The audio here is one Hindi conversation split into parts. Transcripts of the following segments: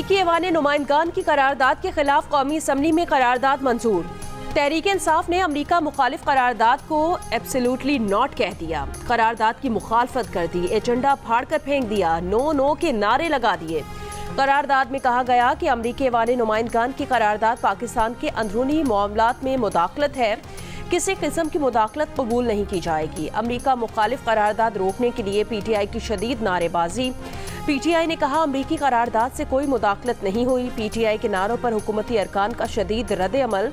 अमरीकी ऐवान नुमाइंदगान की करारदाद के खिलाफ कौमी असम्बली में करारदाद मंजूर। तहरीक इंसाफ ने अमरीका मुखालिफ करारदाद को एब्सोल्युटली नॉट कह दिया। करारदाद की मुखालफत कर दी, एजेंडा फाड़ कर फेंक दिया, नो नो के नारे लगा दिए। करारदाद में कहा गया कि अमरीकी ऐवान नुमाइंदगान की करारदाद पाकिस्तान के अंदरूनी मामलात में मुदाखलत है, किसी किस्म की मुदाखलत कबूल नहीं की जाएगी। अमरीका मुखालिफ करारदाद रोकने के लिए पीटीआई की शदीद नारेबाजी। पीटीआई ने कहा अमरीकी करारदाद से कोई मुदाखलत नहीं हुई। पीटीआई के नारों पर हुकूमती अरकान का शदीद रद्द अमल।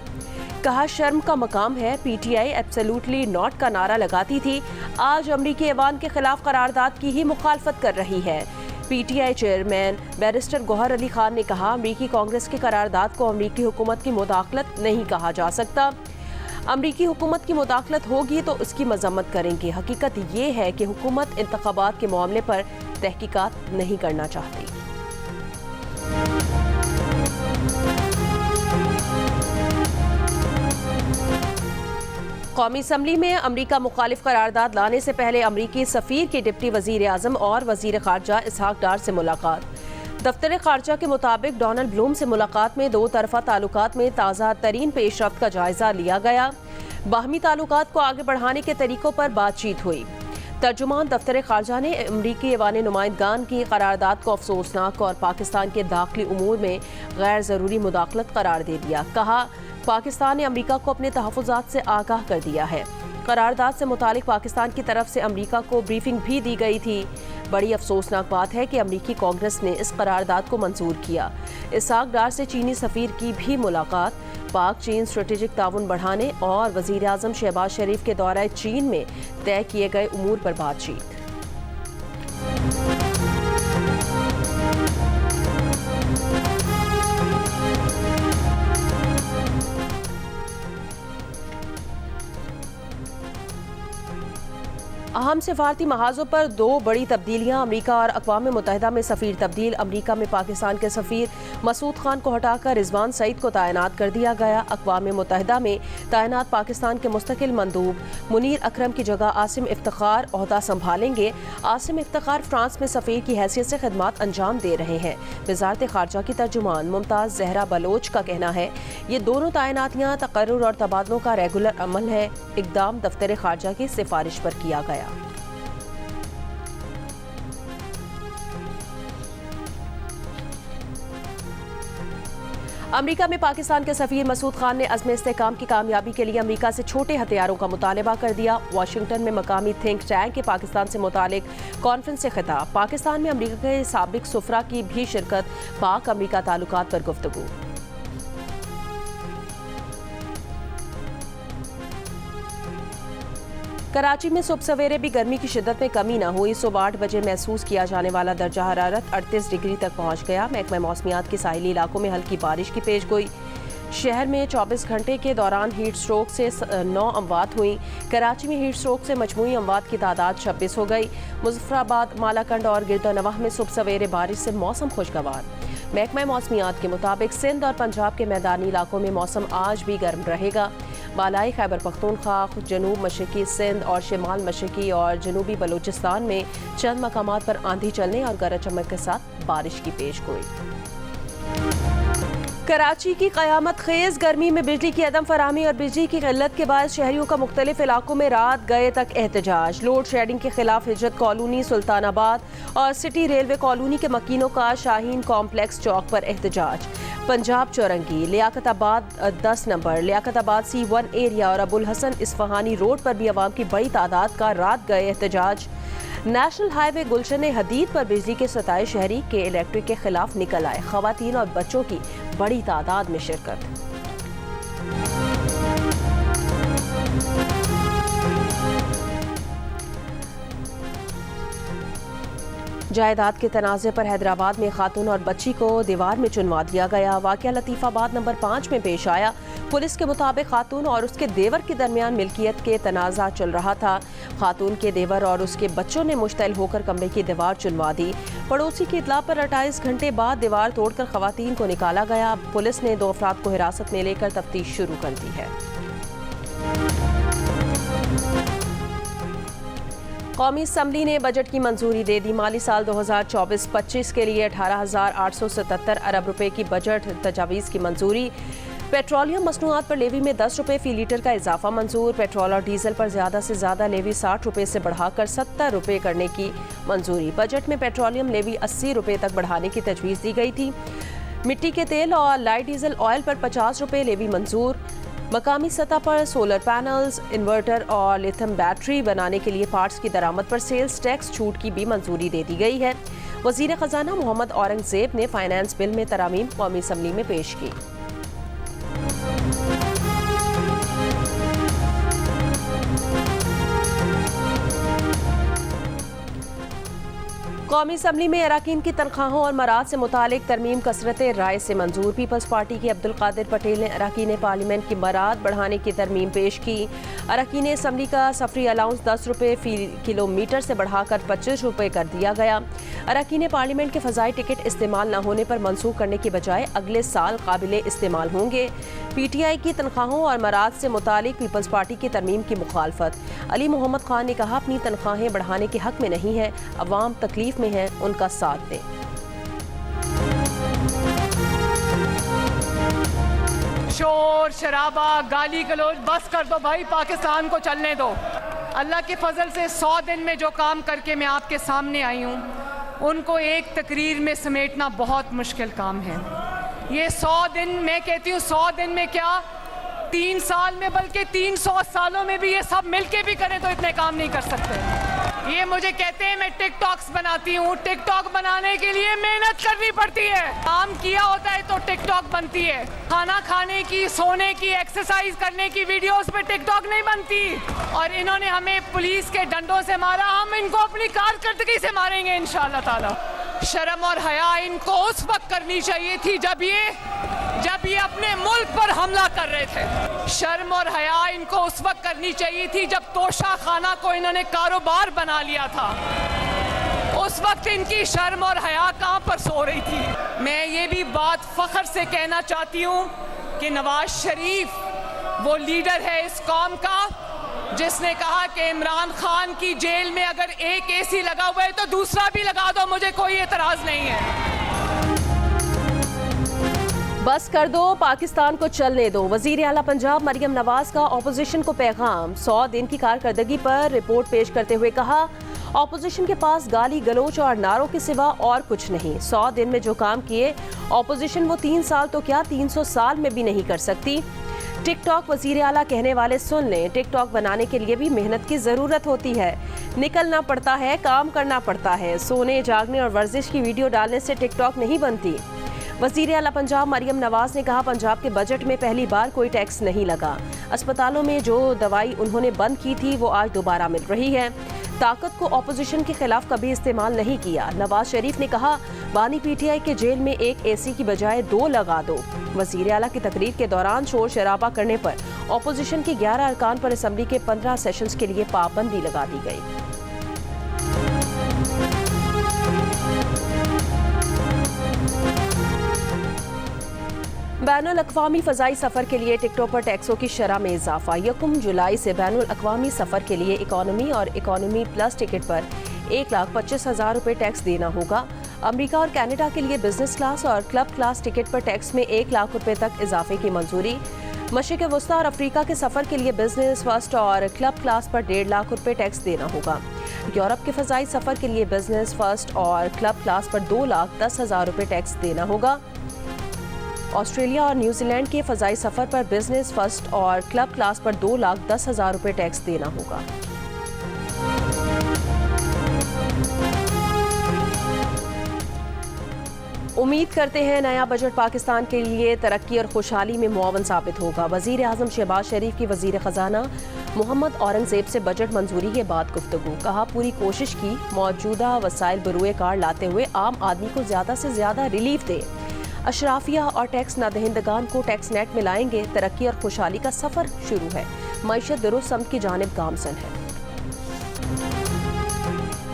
कहा शर्म का मकाम है, पीटीआई एब्सोल्युटली नॉट का नारा लगाती थी, आज अमरीकी ऐवान के खिलाफ करारदाद की ही मुखालफत कर रही है। PTI chairman barrister Gohar Ali Khan ने कहा अमरीकी कांग्रेस की करारदाद को अमरीकी हुकूमत की मुदाखलत नहीं कहा जा सकता। अमरीकी हुकूमत की मुदाखलत होगी तो उसकी मजम्मत करेंगे। हकीकत ये है कि हुकूमत इंतखाबात के मामले पर तहकीकात नहीं करना चाहती। कौमी असम्बली में अमरीका मुखालिफ करारदाद लाने से पहले अमरीकी सफीर की डिप्टी वजीर आजम और वजीर खारजा इसहाक डार से मुलाकात। दफ्तर खारजा के मुताबिक डोनाल्ड ब्लूम से मुलाकात में दो तरफा ताल्लुकात में ताज़ा तरीन पेशरफ्त का जायजा लिया गया। बाहमी ताल्लुकात को आगे बढ़ाने के तरीकों पर बातचीत हुई। तर्जुमान दफ्तर खारजा ने अमरीकी ऐवान नुमाइंदगान की करारदाद को अफसोसनाक और पाकिस्तान के दाखिली उमूर में गैर ज़रूरी मुदाखलत करार दे दिया। कहा पाकिस्तान ने अमरीका को अपने तहफ़्फ़ुज़ात से आगाह कर दिया है। करारदाद से मुतालिक पाकिस्तान की तरफ से अमरीका को ब्रीफिंग भी दी गई थी। बड़ी अफसोसनाक बात है कि अमरीकी कांग्रेस ने इस करारदाद को मंजूर किया। इसहाक डार से चीनी सफीर की भी मुलाकात। पाक चीन स्ट्रेटेजिक ताउन बढ़ाने और वज़ीर आज़म शहबाज शरीफ के दौरे चीन में तय किए गए उमूर पर बातचीत। अहम सिफारती महाजों पर दो बड़ी तब्दीलियां। अमरीका और अक़वाम मुत्तहिदा में सफ़ीर तब्दील। अमरीका में पाकिस्तान के सफ़ीर मसूद खान को हटाकर रिजवान सईद को तैनात कर दिया गया। अक़वाम मुत्तहिदा में तैनात पाकिस्तान के मुस्तकिल मंदूब मुनीर अकरम की जगह आसिम इफ्तिखार ओहदा संभालेंगे। आसिम इफ्तिखार फ्रांस में सफ़ीर की हैसियत से खिदमात अंजाम दे रहे हैं। वज़ारत खारजा की तर्जुमान मुमताज़ जहरा बलोच का कहना है ये दोनों तैनातियाँ तकर्रुर और तबादलों का रेगुलर अमल है। इक़दाम दफ्तर खारजा की सिफारिश पर किया गया। अमरीका में पाकिस्तान के सफीर मसूद खान ने अज़्म इस्तेहकाम की कामयाबी के लिए अमरीका से छोटे हथियारों का मुतालबा कर दिया। वाशिंगटन में मकामी थिंक टैंक के पाकिस्तान से मुतालिक कॉन्फ्रेंस से खिताब। पाकिस्तान में अमरीका के साबिक सुफरा की भी शिरकत। पाक अमरीका ताल्लुकात पर गुफ्तगू। कराची में सुबह सवेरे भी गर्मी की शिद्दत में कमी न हुई। सुबह 8 बजे महसूस किया जाने वाला दर्जा हरारत 38 डिग्री तक पहुंच गया। महकमा मौसमियात के साहिली इलाकों में हल्की बारिश की पेशगोई। शहर में 24 घंटे के दौरान हीट स्ट्रोक से 9 अमवात हुई। कराची में हीट स्ट्रोक से मजमूई अमवात की तादाद 26 हो गई। मुजफ्फराबाद, मालाकंड और गिरदनवाह में सुबह सवेरे बारिश से मौसम खुशगवार। महकमा मौसमियात के मुताबिक सिंध और पंजाब के मैदानी इलाकों में मौसम आज भी गर्म रहेगा। बालाई खैबर पख्तूनख्वा, जनूब मशरकी सिंध और शिमाल मशरकी और जनूबी बलूचिस्तान में चंद मकामात पर आंधी चलने और गरज चमक के साथ बारिश की पेशगोई। कराची की क़यामत खेज गर्मी में बिजली की अदम फराहमी और बिजली की किल्लत के बाद शहरियों का मुख्तलिफ इलाकों में रात गए तक एहतजाज। लोड शेडिंग के खिलाफ हिजरत कॉलोनी, सुल्तानाबाद और सिटी रेलवे कॉलोनी के मकीनों का शाहीन कॉम्प्लेक्स चौक पर एहतजाज। Punjab Chowrangi, Liaquatabad 10 number, Liaquatabad C1 area और अबुल हसन इस्फहानी रोड पर भी अवाम की बड़ी तादाद का रात गए एहतजाज। नेशनल हाईवे गुलशन हदीद पर बिजली के सताए शहरी के इलेक्ट्रिक के खिलाफ निकल आए। खवातीन और बच्चों की बड़ी तादाद में शिरकत। जायदाद के तनाज़े पर हैदराबाद में खातून और बच्ची को दीवार में चुनवा दिया गया। वाक़या लतीफ़ाबाद नंबर 5 में पेश आया। पुलिस के मुताबिक खातून और उसके देवर के दरमियान मिल्कियत के तनाज़ा चल रहा था। खातून के देवर और उसके बच्चों ने मुश्तइल होकर कमरे की दीवार चुनवा दी। पड़ोसी की इत्तला पर 28 घंटे बाद दीवार तोड़कर खवातीन को निकाला गया। पुलिस ने 2 अफराद को हिरासत में लेकर तफ्तीश शुरू कर दी है। कौमी असम्बली ने बजट की मंजूरी दे दी। माली साल 2024-25 के लिए 18,877 अरब रुपए की बजट तजावीज़ की मंजूरी। पेट्रोलियम मसनूआत पर लेवी में 10 रुपए फी लीटर का इजाफा मंजूर। पेट्रोल और डीजल पर ज़्यादा से ज़्यादा लेवी 60 रुपए से बढ़ाकर 70 रुपए करने की मंजूरी। बजट में पेट्रोलियम लेवी 80 रुपए तक बढ़ाने की तजवीज़ दी गई थी। मिट्टी के तेल और लाइट डीजल ऑयल पर 50 रुपए लेवी मंजूर। मकामी सतह पर सोलर पैनल्स, इन्वर्टर और लिथियम बैटरी बनाने के लिए पार्ट्स की दरामद पर सेल्स टैक्स छूट की भी मंजूरी दे दी गई है। वज़ीर ख़जाना मोहम्मद औरंगज़ेब ने फाइनेंस बिल में तरामीम कौमी असम्बली में पेश की। कौमी असम्बली में अरकान की तनख्वाहों और मराद से मुतालिक तरमीम कसरत राय से मंजूर। पीपल्स पार्टी के अब्दुल कादिर पटेल ने अरकान पार्लियामेंट की मराद बढ़ाने की तरमीम पेश की। अरकान असम्बली का सफरी अलाउंस 10 रुपए फी किलोमीटर से बढ़ाकर 25 रुपए कर दिया गया। अरकान पार्लियामेंट के फ़ज़ाई टिकट इस्तेमाल न होने पर मनसूख करने की बजाय अगले साल काबिले इस्तेमाल होंगे। PTI की तनख्वाहों और मराद से मुतालिक पीपल्स पार्टी की तरमीम की मुखालफत। अली मोहम्मद खान ने कहा, अपनी तनख्वाहें बढ़ाने के हक में नहीं है, अवाम तकलीफ में है, उनका साथ दें। शोर शराबा गाली गलौज बस कर दो भाई, पाकिस्तान को चलने दो। अल्लाह के फजल से 100 दिन में जो काम करके मैं आपके सामने आई हूँ, उनको एक तकरीर में समेटना बहुत मुश्किल काम है। ये 100 दिन, मैं कहती हूँ 100 दिन में क्या 3 साल में, बल्कि 300 सालों में भी ये सब मिलके भी करें तो इतने काम नहीं कर सकते। ये मुझे कहते हैं मैं टिकटॉक्स बनाती हूँ। टिकटॉक बनाने के लिए मेहनत करनी पड़ती है। काम किया होता है तो टिकटॉक बनती है। खाना खाने की, सोने की, एक्सरसाइज करने की वीडियोस पे टिकटॉक नहीं बनती। और इन्होंने हमें पुलिस के डंडों से मारा, हम इनको अपनी कारकर्दगी से मारेंगे इंशाअल्लाह ताला। शर्म और हया इनको उस वक्त करनी चाहिए थी जब ये अपने मुल्क पर हमला कर रहे थे। शर्म और हया इनको उस वक्त करनी चाहिए थी जब तोशा खाना को इन्होंने कारोबार बना लिया था। उस वक्त इनकी शर्म और हया कहाँ पर सो रही थी। मैं ये भी बात फख्र से कहना चाहती हूँ कि नवाज शरीफ वो लीडर है इस कौम का जिसने कहा कि इमरान खान की जेल में अगर एक AC लगा हुआ है तो दूसरा भी लगा दो, मुझे कोई एतराज नहीं है। बस कर दो, पाकिस्तान को चलने दो। वज़ीर आला पंजाब मरियम नवाज का ऑपोजिशन को पैगाम। 100 दिन की कारकर्दगी पर रिपोर्ट पेश करते हुए कहा, ऑपोजिशन के पास गाली गलोच और नारों के सिवा और कुछ नहीं। 100 दिन में जो काम किए ऑपोजिशन वो 3 साल तो क्या 300 साल में भी नहीं कर सकती। टिकटॉक वज़ीर आला कहने वाले सुन लें, टिकटॉक बनाने के लिए भी मेहनत की ज़रूरत होती है। निकलना पड़ता है, काम करना पड़ता है। सोने, जागने और वर्जिश की वीडियो डालने से टिकटॉक नहीं बनती। वज़ीर आला पंजाब मरियम नवाज ने कहा, पंजाब के बजट में पहली बार कोई टैक्स नहीं लगा। अस्पतालों में जो दवाई उन्होंने बंद की थी वो आज दोबारा मिल रही है। ताकत को ऑपोजिशन के खिलाफ कभी इस्तेमाल नहीं किया। नवाज शरीफ ने कहा, बानी PTI के जेल में एक AC की बजाय 2 लगा दो। वज़ीर आला की तकरीर के दौरान शोर शराबा करने पर ऑपोजिशन के 11 अरकान पर असम्बली के 15 सेशंस के लिए पाबंदी लगा दी गई। बैनुल अक़वामी फ़ज़ाई सफ़र के लिए टिकटों पर टैक्सों की शरह में इजाफा। 1 जुलाई से बैनुल अक़वामी सफ़र के लिए इकॉनमी और इकॉनमी प्लस टिकट पर 1,25,000 रुपये टैक्स देना होगा। अमेरिका और कनाडा के लिए बिजनेस क्लास और क्लब क्लास टिकट पर टैक्स में 1 लाख रुपये तक इजाफे की मंजूरी। मशरिक़ वस्ता और अफ्रीका के सफ़र के लिए बिजनेस फर्स्ट और क्लब क्लास पर 1.5 लाख रुपये टैक्स देना होगा। यूरोप के फ़ज़ाई सफ़र के लिए बिजनेस फर्स्ट और क्लब क्लास पर 2,10,000 रुपये टैक्स देना होगा। ऑस्ट्रेलिया और न्यूजीलैंड के फ़ज़ाई सफ़र पर बिजनेस फर्स्ट और क्लब क्लास पर 2,10,000 रुपये टैक्स देना होगा। उम्मीद करते हैं नया बजट पाकिस्तान के लिए तरक्की और खुशहाली में मुआवन साबित होगा। वज़ीर आज़म शहबाज शरीफ की वज़ीर ख़जाना मोहम्मद औरंगज़ेब से बजट मंजूरी के बाद गुफ्तगू। कहा, पूरी कोशिश की मौजूदा वसाइल बरूए कार लाते हुए आम आदमी को ज़्यादा से ज़्यादा रिलीफ दे। अशराफिया और टैक्स नादहिंदगान को टैक्स नेट में लाएंगे। तरक्की और खुशहाली का सफ़र शुरू है। मईशत दुरुस्त समत की जानिब गामसन है।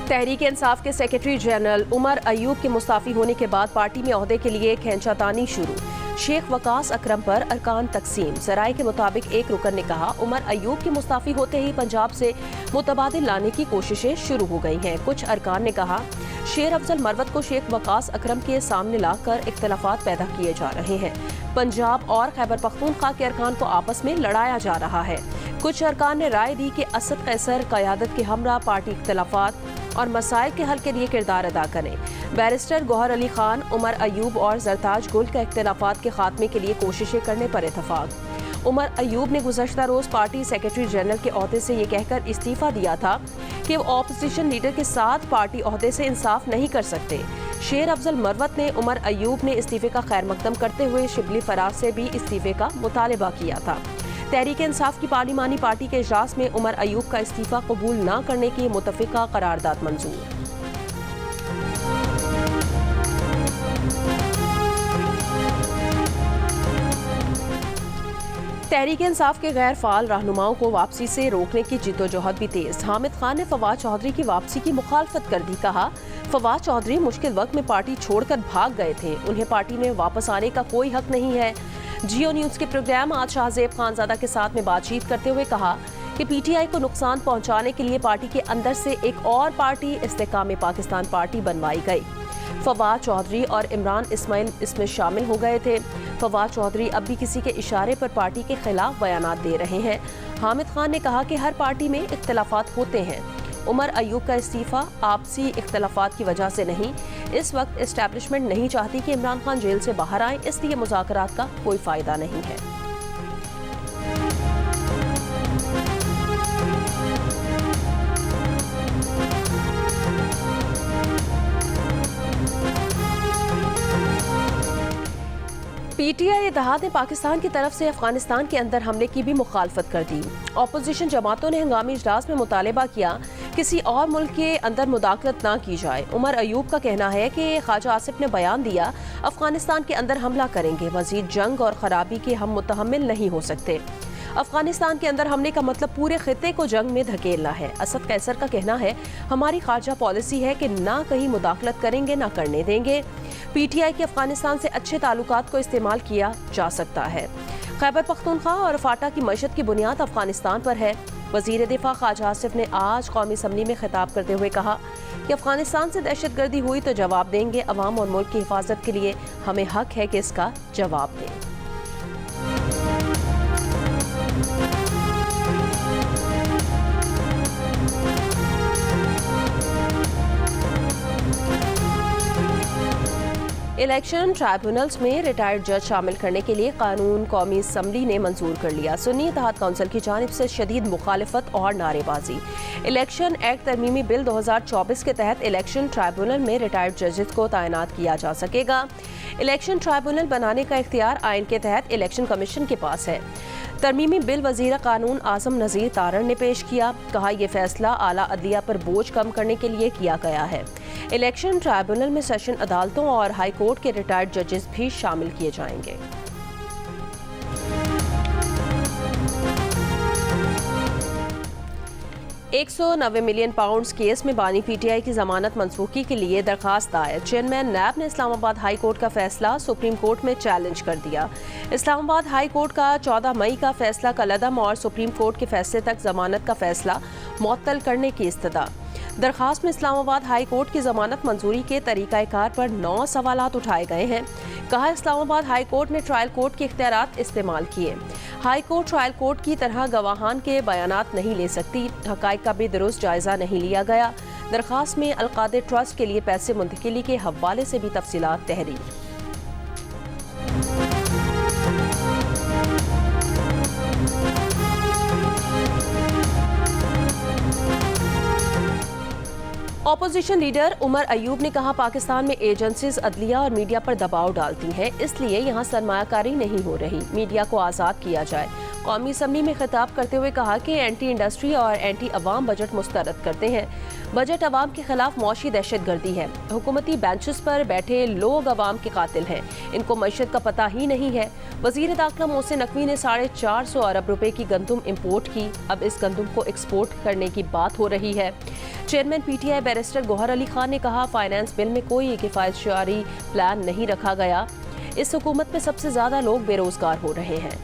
तहरीक इंसाफ के सेक्रेटरी जनरल उमर अयूब के मुस्ताफ़ी होने के बाद पार्टी में ओहदे के लिए खींचातानी शुरू। शेख वकास अकरम पर अरकान तकसीम। सराय के मुताबिक एक रुकन ने कहा, उमर अयूब के मुस्ताफी होते ही पंजाब से मुतबादिल लाने की कोशिशें शुरू हो गई हैं। कुछ अरकान ने कहा, शेर अफजल मरवत को शेख वकास अकरम के सामने लाकर इख्तलाफात पैदा किए जा रहे हैं। पंजाब और खैबर पख्तूनख्वा के अरकान को आपस में लड़ाया जा रहा है। कुछ अरकान ने राय दी कि असद कैसर क़यादत के हमरा पार्टी इख्तलाफात और मसाइल के हल के लिए किरदार अदा करें। बैरिस्टर गौहर अली खान, उमर अयूब और जरताज गुल का इख्तलाफात के खात्मे के लिए कोशिशें करने पर इत्तफाक। उमर अयूब ने गुज़श्ता रोज़ पार्टी सेक्रेटरी जनरल के ओहदे से ये कहकर इस्तीफ़ा दिया था कि वो ऑपोजिशन लीडर के साथ पार्टी ओहदे से इंसाफ नहीं कर सकते। शेर अफजल मरवत ने उमर अयूब ने इस्तीफ़े का खैर मकदम करते हुए शिबली फरार से भी इस्तीफ़े का मुतालबा किया था। तहरीक इंसाफ की पार्लिमानी पार्टी के इजलास में उमर अयूब का इस्तीफ़ा कबूल न करने की मुतफ़िका करारदाद मंजूर। तहरीक इंसाफ के गैर फाल रहनुमाओं को वापसी से रोकने की जिद्दोजहद भी तेज। हामिद खान ने फवाद चौधरी की वापसी की मुखालफत कर दी। कहा, फवाद चौधरी मुश्किल वक्त में पार्टी छोड़कर भाग गए थे, उन्हें पार्टी में वापस आने का कोई हक नहीं है। जियो न्यूज़ के प्रोग्राम आज शाहजेब खानजादा के साथ में बातचीत करते हुए कहा कि पीटीआई को नुकसान पहुंचाने के लिए पार्टी के अंदर से एक और पार्टी इस्तेकाम पाकिस्तान पार्टी बनवाई गई। फवाद चौधरी और इमरान इस्माइल इसमें शामिल हो गए थे। फवाद चौधरी अब भी किसी के इशारे पर पार्टी के खिलाफ बयानात दे रहे हैं। हामिद खान ने कहा कि हर पार्टी में इख्तलाफात होते हैं। उमर अयूब का इस्तीफ़ा आपसी इख्तलाफात की वजह से नहीं, इस वक्त एस्टैब्लिशमेंट नहीं चाहती कि इमरान खान जेल से बाहर आए, इसलिए मुज़ाकरात का कोई फ़ायदा नहीं है। पीटीआई इत्तेहाद ने पाकिस्तान की तरफ से अफगानिस्तान के अंदर हमले की भी मुखालफत कर दी। अपोजिशन जमातों ने हंगामी इजलास में मुतालबा किया किसी और मुल्क के अंदर मुदाखलत ना की जाए। उमर अयूब का कहना है कि ख्वाजा आसिफ ने बयान दिया अफगानिस्तान के अंदर हमला करेंगे, मजीद जंग और खराबी के हम मुतहम्मिल नहीं हो सकते। अफगानिस्तान के अंदर हमले का मतलब पूरे खित्ते को जंग में धकेलना है। असद कैसर का कहना है, हमारी खारजा पॉलिसी है कि ना कहीं मुदाखलत करेंगे ना करने देंगे। पीटीआई के अफगानिस्तान से अच्छे ताल्लुकात को इस्तेमाल किया जा सकता है। खैबर पख्तूनख्वा और फाटा की मईशत की बुनियाद अफगानिस्तान पर है। वज़ीर दिफा ख्वाजा आसिफ ने आज कौमी असम्बली में खिताब करते हुए कहा कि अफगानिस्तान से दहशतगर्दी हुई तो जवाब देंगे। अवाम और मुल्क की हिफाजत के लिए हमें हक है कि इसका जवाब दें। इलेक्शन ट्राइब्यूनल्स में रिटायर्ड जज शामिल करने के लिए कानून कौमी असम्बली ने मंजूर कर लिया। सुन्नी इत्तेहाद काउंसिल की जानिब से शदीद मुखालिफत और नारेबाजी। इलेक्शन एक्ट तरमीमी बिल 2024 के तहत इलेक्शन ट्राइब्यूनल में रिटायर्ड जजेस को तैनात किया जा सकेगा। इलेक्शन ट्राइब्यूनल बनाने का इख्तियार आइन के तहत इलेक्शन कमीशन के पास है। तरमीमी बिल वज़ीर कानून आज़म नज़ीर तारड़ ने पेश किया। कहा, यह फैसला आला अदलिया पर बोझ कम करने के लिए किया गया है। इलेक्शन ट्राइब्यूनल में सेशन अदालतों और हाई कोर्ट के रिटायर्ड जजेस भी शामिल किए जाएंगे। £190 मिलियन केस में बानी पीटीआई की जमानत मनसूखी के लिए दरखास्त दायर। चेयरमैन नैब ने इस्लामाबाद हाई कोर्ट का फैसला सुप्रीम कोर्ट में चैलेंज कर दिया। इस्लामाबाद हाई कोर्ट का 14 मई का फैसला कलअदम और सुप्रीम कोर्ट के फैसले तक जमानत का फैसला मुअत्तल करने की इस्तदा। दरखास्त में इस्लामाबाद हाई कोर्ट की जमानत मंजूरी के तरीक़ाकार पर 9 सवालात उठाए गए हैं। कहा, इस्लामाबाद हाई कोर्ट ने ट्रायल कोर्ट के इख्तियारात इस्तेमाल किए। हाई कोर्ट ट्रायल कोर्ट की तरह गवाहान के बयानात नहीं ले सकती। हक़ाइक़ का भी दुरुस्त जायजा नहीं लिया गया। दरखास्त में अलकादे ट्रस्ट के लिए पैसे मुंतकिली के हवाले से भी तफसीलात तहरीर। ऑपोजिशन लीडर उमर अयूब ने कहा, पाकिस्तान में एजेंसीज अदलिया और मीडिया पर दबाव डालती हैं, इसलिए यहाँ सरमायाकारी नहीं हो रही। मीडिया को आज़ाद किया जाए। कौमी असम्बली में खिताब करते हुए कहा कि एंटी इंडस्ट्री और एंटी अवाम बजट मुस्तरद करते हैं। बजट अवाम के खिलाफ मौशी दहशतगर्दी है। हुकूमती बेंचेस पर बैठे लोग अवाम के कातिल हैं, इनको मईशत का पता ही नहीं है। वज़ीर दाखिला मोहसिन नकवी ने 450 अरब रुपए की गंदुम इम्पोर्ट की। अब इस गंदुम को एक्सपोर्ट करने की बात हो रही है। Chairman PTI barrister Gohar Ali Khan ने कहा, फाइनेंस बिल में कोई किफ़ायतशारी प्लान नहीं रखा गया। इस हुकूमत में सबसे ज़्यादा लोग बेरोजगार हो रहे हैं।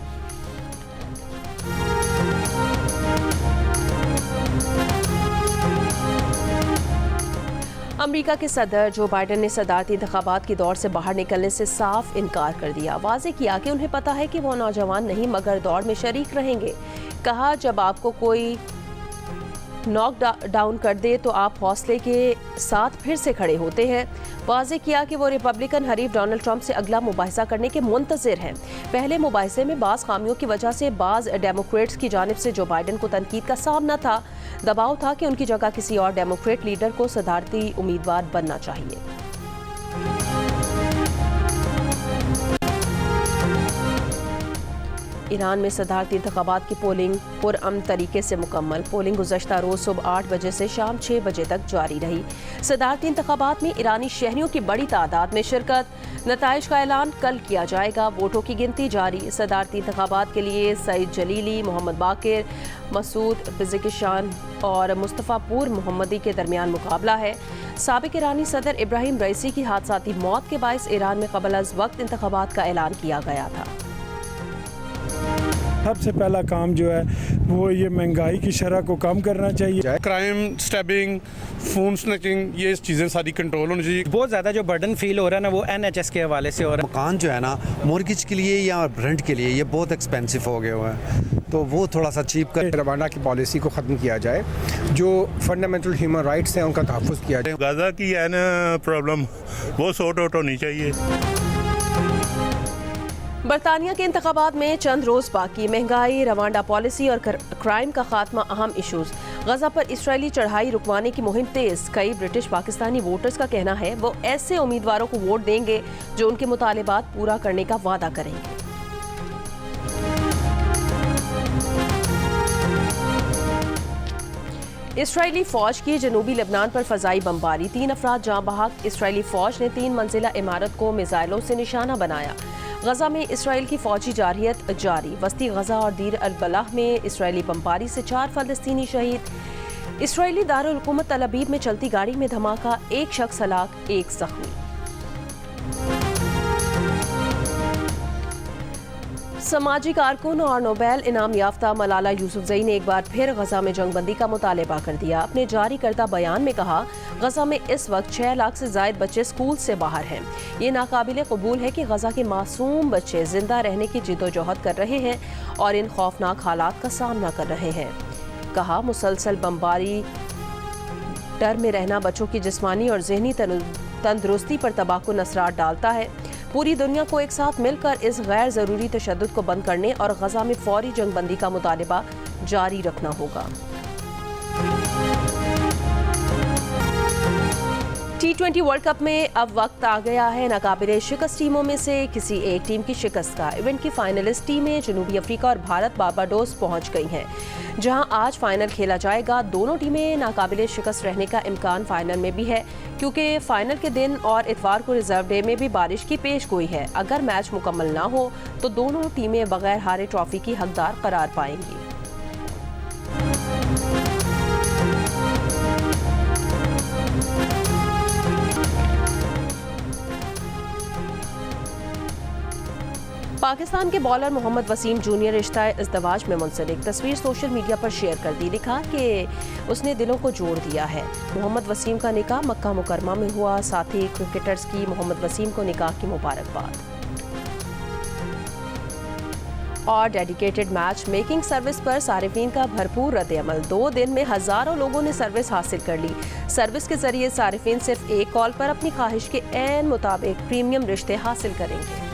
अमेरिका के सदर जो बाइडन ने सदारती इंतखाबात की दौड़ से बाहर निकलने से साफ इनकार कर दिया। वाज़ेह किया कि उन्हें पता है कि वो नौजवान नहीं मगर दौड़ में शरीक रहेंगे। कहा, जब आपको कोई नॉक डाउन कर दे तो आप हौसले के साथ फिर से खड़े होते हैं। वाज़ेह किया कि वो रिपब्लिकन हरीफ डोनाल्ड ट्रंप से अगला मुबाहिसा करने के मुंतज़िर हैं। पहले मुबाहिसे में बाज़ खामियों की वजह से बाज़ डेमोक्रेट्स की जानिब से जो बाइडन को तनकीद का सामना था। दबाव था कि उनकी जगह किसी और डेमोक्रेट लीडर को सदारती उम्मीदवार बनना चाहिए। ईरान में सदारती इंतखाबात की पोलिंग पुरअमन तरीके से मुकम्मल। पोलिंग गुज़श्ता रोज़ सुबह 8 बजे से शाम 6 बजे तक जारी रही। सदारती इंतखाबात में ईरानी शहरियों की बड़ी तादाद में शिरकत। नताइज का ऐलान कल किया जाएगा। वोटों की गिनती जारी। सदारती इंतखाबात के लिए सईद जलीली, मोहम्मद बाकिर, मसूद पिज़िकिशान और मुस्तफ़ा पूर मोहम्मदी के दरमियान मुकाबला है। साबिक ईरानी सदर इब्राहिम रईसी की हादसाती मौत के बायस ईरान में क़ब्ल अज़ वक्त इंतखाबात का ऐलान किया गया था। सबसे पहला काम जो है वो ये महंगाई की शरह को कम करना चाहिए। क्राइम, स्टैबिंग, फोन स्नैचिंग, ये चीज़ें सारी कंट्रोल होनी चाहिए। बहुत ज़्यादा जो बर्डन फील हो रहा है ना वो NHS के हवाले से हो रहा है। मकान जो है ना मॉर्गेज के लिए या रेंट के लिए ये बहुत एक्सपेंसिव हो गया हुआ है, तो वो थोड़ा सा चीप कर। रवांडा की पॉलिसी को ख़त्म किया जाए, जो फंडामेंटल ह्यूमन राइट्स हैं उनका तहफ़्फ़ुज़ किया जाए। गाज़ा की है ना प्रॉब्लम, वो सॉर्ट आउट होनी चाहिए। बरतानिया के इंतखाबात में चंद रोज़ बाकी। महंगाई, रवांडा पॉलिसी और क्राइम का खात्मा अहम इशूज़। गजा पर इसराइली चढ़ाई रुकवाने की मुहिम तेज। कई ब्रिटिश पाकिस्तानी वोटर्स का कहना है वो ऐसे उम्मीदवारों को वोट देंगे जो उनके मुतालिबात पूरा करने का वादा करेंगे। इसराइली फौज की जनूबी लेबनान पर फजाई बमबारी। 3 अफराद जाँ बहक। इसराइली फौज ने 3 मंजिला इमारत को मिसाइलों से निशाना बनाया। गजा में इसराइल की फौजी जारहियत जारी। वस्ती गजा और दीर अल बलाह में इसराइली बमबारी से 4 फ़लस्तीनी शहीद। इसराइली दारुल हुकूमत तल अबीब में चलती गाड़ी में धमाका, 1 शख्स हलाक, 1 ज़ख्मी। समाजी कारकुन और नोबेल इनाम याफ्ता मलाला यूसुफजई ने एक बार फिर गजा में जंगबंदी का मुतालबा कर दिया। अपने जारी करदा बयान में कहा, गजा में इस वक्त 6 लाख से ज़ायद बच्चे स्कूल से बाहर हैं। ये नाकाबिले कबूल है कि गजा के मासूम बच्चे जिंदा रहने की जिद्दोजहद कर रहे हैं और इन खौफनाक हालात का सामना कर रहे हैं। कहा, मुसलसल बमबारी, डर में रहना बच्चों की जिस्मानी और जहनी तंदुरुस्ती पर तबाहकुन असरार डालता है। पूरी दुनिया को एक साथ मिलकर इस गैर ज़रूरी तशद्दुद को बंद करने और गजा में फौरी जंगबंदी का मुतालबा जारी रखना होगा। T20 वर्ल्ड कप में अब वक्त आ गया है नाकाबिले शिकस्त टीमों में से किसी एक टीम की शिकस्त का। इवेंट की फाइनलिस्ट टीमें जनूबी अफ्रीका और भारत बारबाडोस पहुंच गई हैं, जहां आज फाइनल खेला जाएगा। दोनों टीमें नाकाबिले शिकस्त रहने का इम्कान फाइनल में भी है, क्योंकि फाइनल के दिन और इतवार को रिजर्व डे में भी बारिश की पेशगोई है। अगर मैच मुकम्मल ना हो तो दोनों टीमें बगैर हारे ट्रॉफी की हकदार करार पाएंगी। पाकिस्तान के बॉलर मोहम्मद वसीम जूनियर रिश्ता इज़्दवाज में मुंसलिक तस्वीर सोशल मीडिया पर शेयर कर दी। लिखा कि उसने दिलों को जोड़ दिया है। मोहम्मद वसीम का निकाह मक्का मुकरमा में हुआ। साथ ही क्रिकेटर्स की मोहम्मद वसीम को निकाह की मुबारकबाद। और डेडिकेटेड मैच मेकिंग सर्विस पर सारिफीन का भरपूर रद्द-ए-अमल। 2 दिन में हज़ारों लोगों ने सर्विस हासिल कर ली। सर्विस के जरिए सारिफीन सिर्फ एक कॉल पर अपनी ख्वाहिश के ऐन मुताबिक प्रीमियम रिश्ते हासिल करेंगे।